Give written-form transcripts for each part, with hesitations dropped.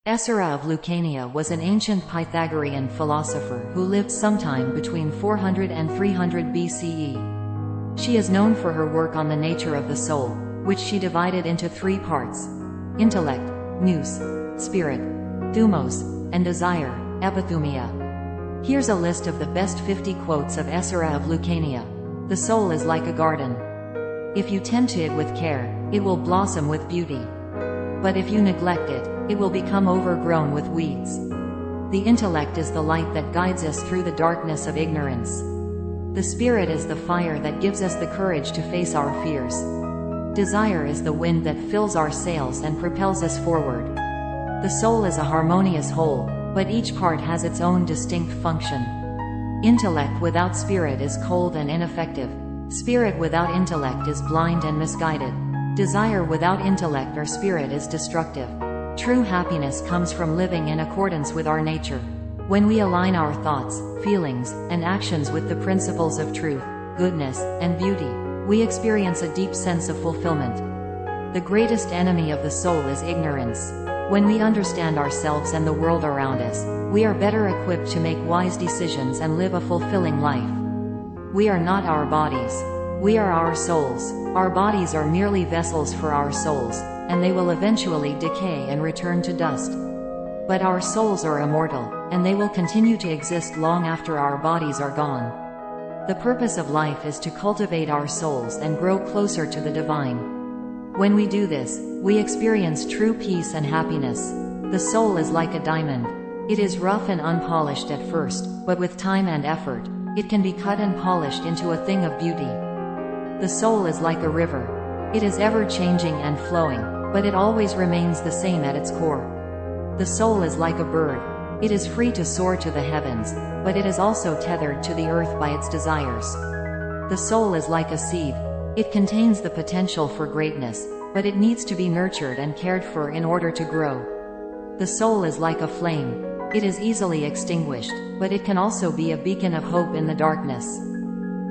Aesara of Lucania was an ancient Pythagorean philosopher who lived sometime between 400 and 300 BCE. She is known for her work on the nature of the soul, which she divided into three parts: intellect, nous, spirit, thumos, and desire, epithumia. Here's a list of the best 50 quotes of Aesara of Lucania. The soul is like a garden. If you tend to it with care, it will blossom with beauty. But if you neglect it, it will become overgrown with weeds. The intellect is the light that guides us through the darkness of ignorance. The spirit is the fire that gives us the courage to face our fears. Desire is the wind that fills our sails and propels us forward. The soul is a harmonious whole, but each part has its own distinct function. Intellect without spirit is cold and ineffective. Spirit without intellect is blind and misguided. Desire without intellect or spirit is destructive. True happiness comes from living in accordance with our nature. When we align our thoughts, feelings, and actions with the principles of truth, goodness, and beauty, we experience a deep sense of fulfillment. The greatest enemy of the soul is ignorance. When we understand ourselves and the world around us, we are better equipped to make wise decisions and live a fulfilling life. We are not our bodies. We are our souls. Our bodies are merely vessels for our souls, and they will eventually decay and return to dust. But our souls are immortal, and they will continue to exist long after our bodies are gone. The purpose of life is to cultivate our souls and grow closer to the divine. When we do this, we experience true peace and happiness. The soul is like a diamond. It is rough and unpolished at first, but with time and effort, it can be cut and polished into a thing of beauty. The soul is like a river. It is ever-changing and flowing, but it always remains the same at its core. The soul is like a bird. It is free to soar to the heavens, but it is also tethered to the earth by its desires. The soul is like a seed. It contains the potential for greatness, but it needs to be nurtured and cared for in order to grow. The soul is like a flame. It is easily extinguished, but it can also be a beacon of hope in the darkness.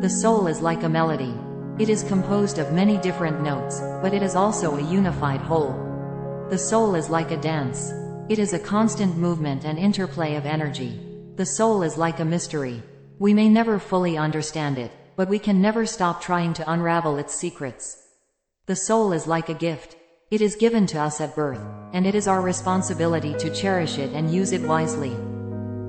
The soul is like a melody. It is composed of many different notes, but it is also a unified whole. The soul is like a dance. It is a constant movement and interplay of energy. The soul is like a mystery. We may never fully understand it, but we can never stop trying to unravel its secrets. The soul is like a gift. It is given to us at birth, and it is our responsibility to cherish it and use it wisely.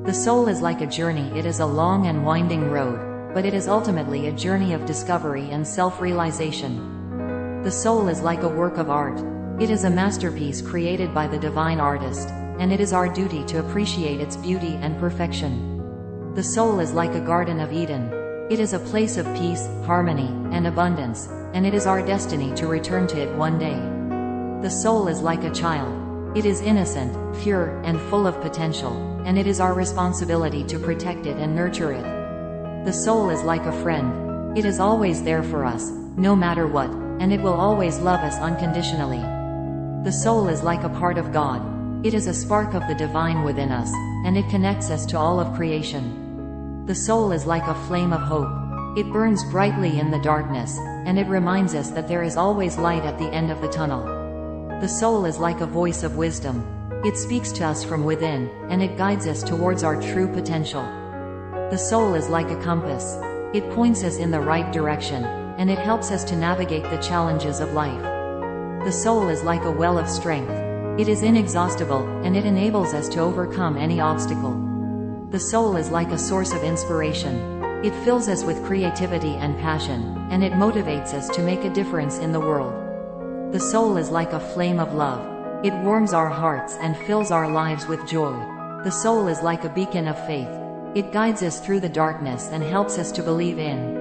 The soul is like a journey. It is a long and winding road, but it is ultimately a journey of discovery and self-realization. The soul is like a work of art. It is a masterpiece created by the divine artist, and it is our duty to appreciate its beauty and perfection. The soul is like a Garden of Eden. It is a place of peace, harmony, and abundance, and it is our destiny to return to it one day. The soul is like a child. It is innocent, pure, and full of potential, and it is our responsibility to protect it and nurture it. The soul is like a friend. It is always there for us, no matter what, and it will always love us unconditionally. The soul is like a part of God. It is a spark of the divine within us, and it connects us to all of creation. The soul is like a flame of hope. It burns brightly in the darkness, and it reminds us that there is always light at the end of the tunnel. The soul is like a voice of wisdom. It speaks to us from within, and it guides us towards our true potential. The soul is like a compass. It points us in the right direction, and it helps us to navigate the challenges of life. The soul is like a well of strength. It is inexhaustible, and it enables us to overcome any obstacle. The soul is like a source of inspiration. It fills us with creativity and passion, and it motivates us to make a difference in the world. The soul is like a flame of love. It warms our hearts and fills our lives with joy. The soul is like a beacon of faith. It guides us through the darkness and helps us to believe in